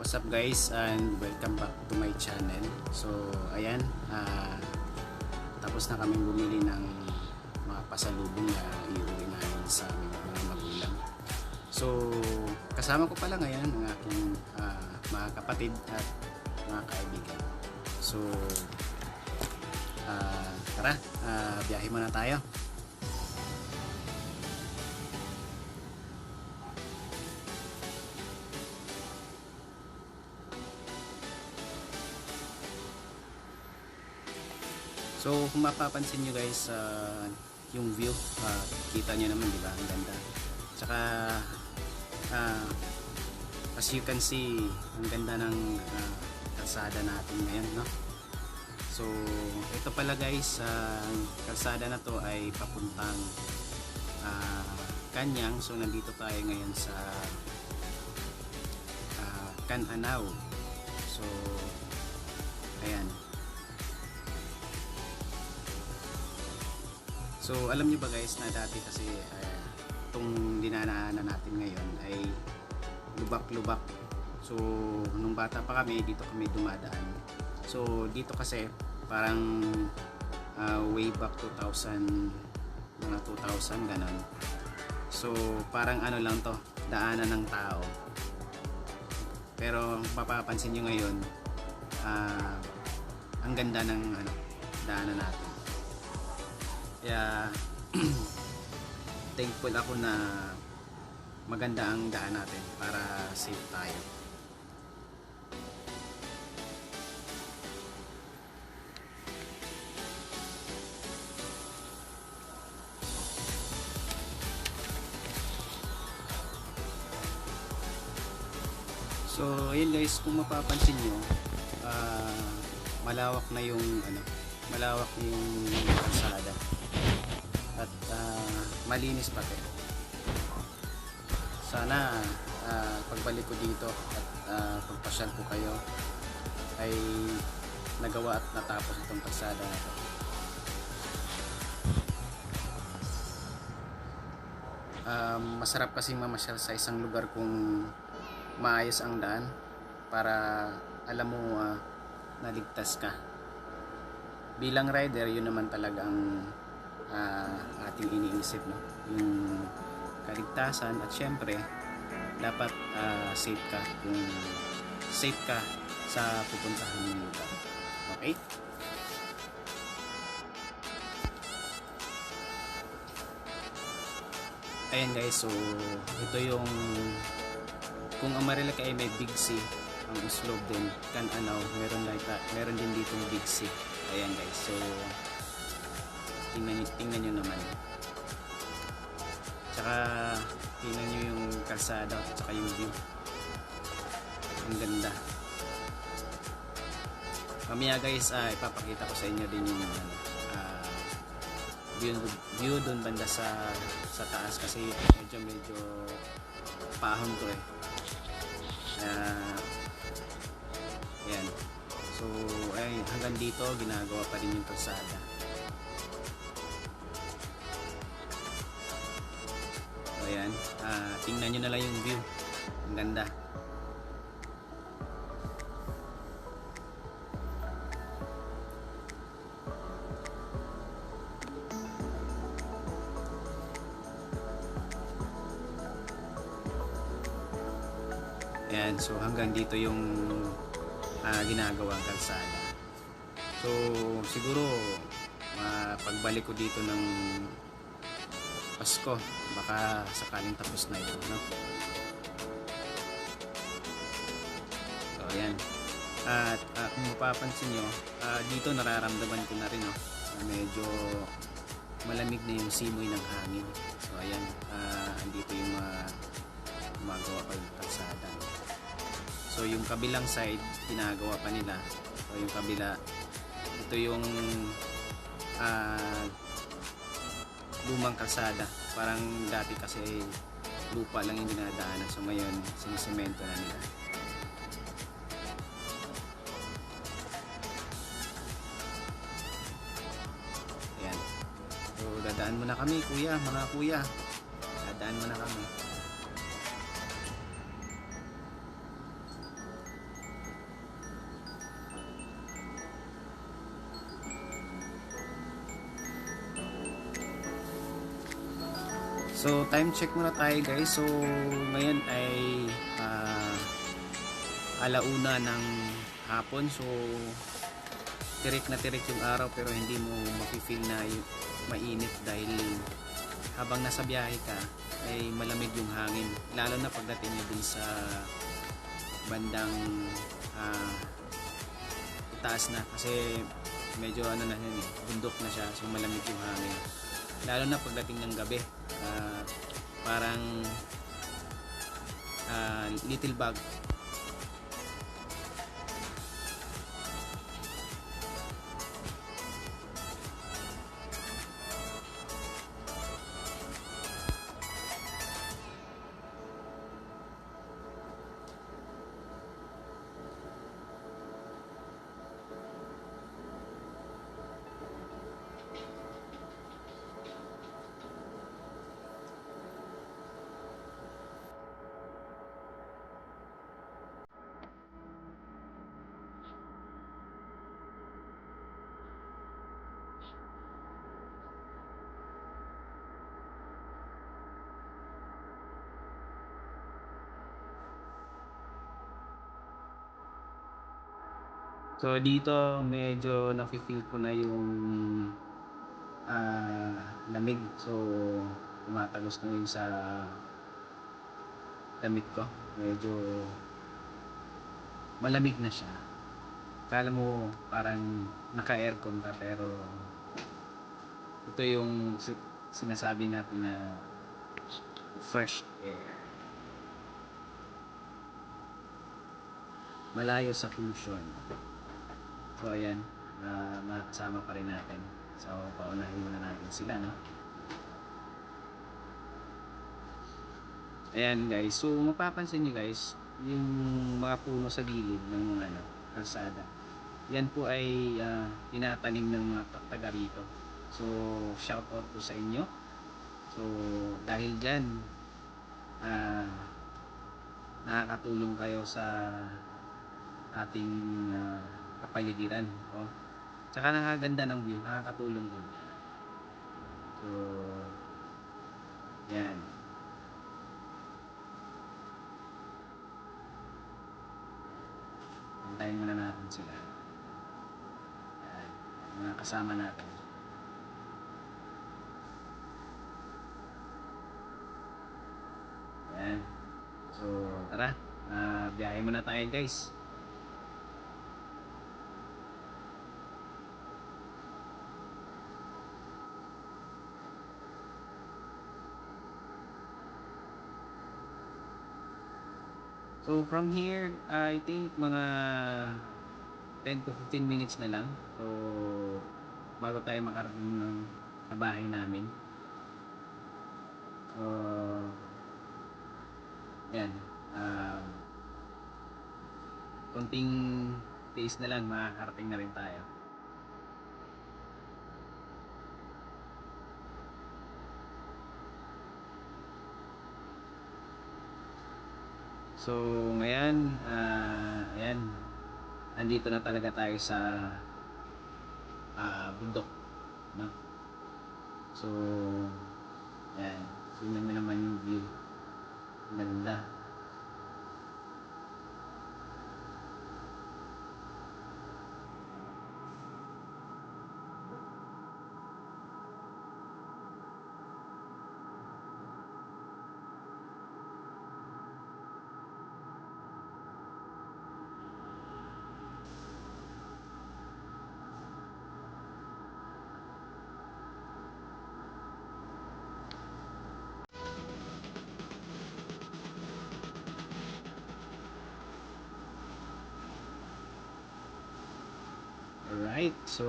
What's up guys, and welcome back to my channel. So ayan, tapos na kaming bumili ng mga pasalubong na iuwi namin sa aming mga magulang. So kasama ko pala ngayon ang aking mga kapatid at mga kaibigan. So tara, biyahe muna tayo. So kung mapapansin nyo guys, yung view, kita nyo naman, di ba? Ang ganda. Tsaka as you can see, ang ganda ng kalsada natin ngayon, no? So ito pala guys, kalsada na to ay papuntang Kanyang. So nandito tayo ngayon sa Can-Anaw. So ayan. So alam niyo ba guys na dati kasi itong dinanaanan natin ngayon ay lubak-lubak. So nung bata pa kami, dito kami dumadaan. So dito kasi parang way back 2000, mga 2000 ganon. So parang ano lang to, daanan ng tao. Pero mapapansin nyo ngayon, ang ganda ng daanan natin. Kaya thankful ako na maganda ang daan natin para safe tayo. So ayun guys, kung mapapansin nyo, malawak na yung kalsada. At malinis pati. Sana pagbalik ko dito at pagpasyal ko kayo ay nagawa at natapos itong kalsada na to. Masarap kasing mamasyal sa isang lugar kung maayos ang daan, para alam mo naligtas ka. Bilang rider, yun naman talaga ang ating iniisip, no? Yung kaligtasan, at syempre dapat safe ka, kung safe ka sa pupuntahan ng lugar. Okay? Ayan guys, so ito yung, kung ang Marilaki ay may Big C, ang Uslob din, Can-Anaw, meron din dito Big C. Ayan guys, so tingnan nyo naman. Tsaka tingnan nyo yung kalsada, tsaka yung view. Ang ganda. Mamaya guys, ipapakita ko sa inyo din yung view doon banda sa taas, kasi medyo paahon to eh. Ayan. So ay, hanggang dito ginagawa pa rin yung kalsada. Ayan, tingnan nyo na lang yung view. Ang ganda. Ayan, so hanggang dito yung ginagawang kalsada. So siguro pagbalik ko dito ng Pasko, baka sakaling tapos na ito, no? So ayan, at kung mapapansin nyo, dito nararamdaman ko na rin, no? Medyo malamig na yung simoy ng hangin. So ayan, andito yung gumagawa pa yung kalsada. So yung kabilang side, ginagawa pa nila. So yung kabila, ito yung lumang kalsada. Parang dati kasi lupa lang yung dinadaanan. So ngayon, sinisemento na nila. Ayan. So dadaan muna kami, kuya, mga kuya. Dadaan muna kami. So time check muna tayo guys. So ngayon ay alauna ng hapon. So tirik na tirik yung araw pero hindi mo mafe-feel na mainit dahil habang nasa biyahe ka ay malamig yung hangin. Lalo na pagdating nyo dun sa bandang itaas na kasi medyo ano na yun bundok na siya, so malamig yung hangin. Lalo na pagdating ng gabi, parang little bag. So dito medyo nafe-feel ko na yung lamig. So tumatagos na yun sa damit ko. Medyo malamig na siya. Kala mo parang naka-aircon ka pero ito yung sinasabi natin na fresh air. Malayo sa pollution. So ayan, makasama pa rin natin. So paunahin muna natin sila, no? Ayan guys, so mapapansin nyo guys, yung mga puno sa gilid ng kalsada. Yan po ay tinatanim ng mga taga rito. So shout out po sa inyo. So dahil dyan, nakakatulong kayo sa ating kapaligiran. Oh. Tsaka nakaganda ng view, nakakatulong din. So, yan. Hintayin muna natin sila. Yan. Mga kasama natin. Yan. So, tara. Biyahe muna tayo guys. So from here, I think mga 10 to 15 minutes na lang. So bago tayo makarating ng bahay namin. So yan. Konting days na lang makakarating na rin tayo. So ngayon, ayan, nandito na talaga tayo sa bundok, no? So ayan, tingnan nyo naman yung view, ganda. Alright, so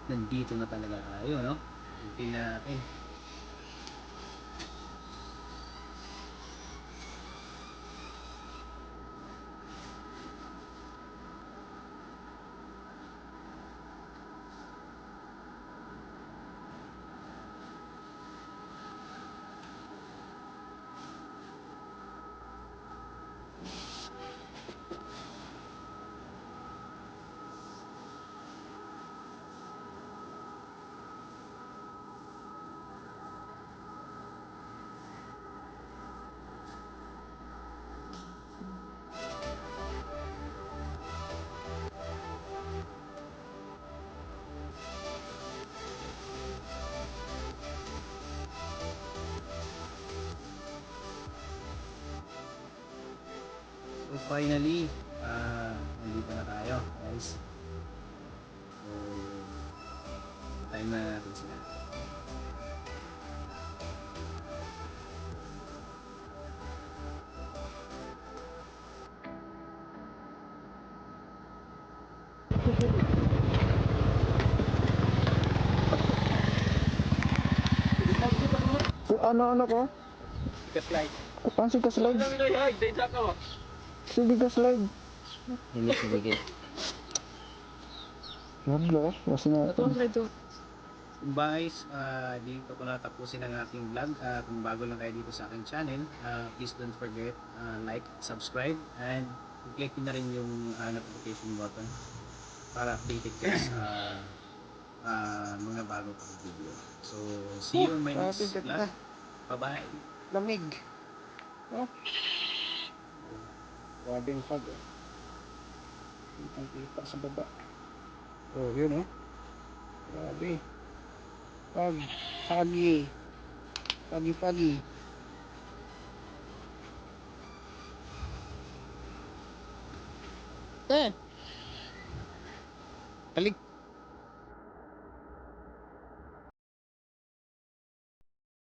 nandito na talaga tayo, no? Tingnan natin. finally, nandito na tayo, guys. So, time na natin sila. Ano ko? Slide. Pansin ka slide. Sige ka slide. Hindi sige. Wala, kasi na. Guys, dito ko na tapusin ang ating vlog. Kung bago lang kayo dito sa aking channel, please don't forget like, subscribe, and click na rin yung notification button para updated kayo sa mga bago pang video. So, see you on my next vlog. Bye-bye. Lamig. Oh. Grabe yung fog. Kita sa baba. Oh, yun oh. Grabe. Fog. Foggy. Foggy. Balik.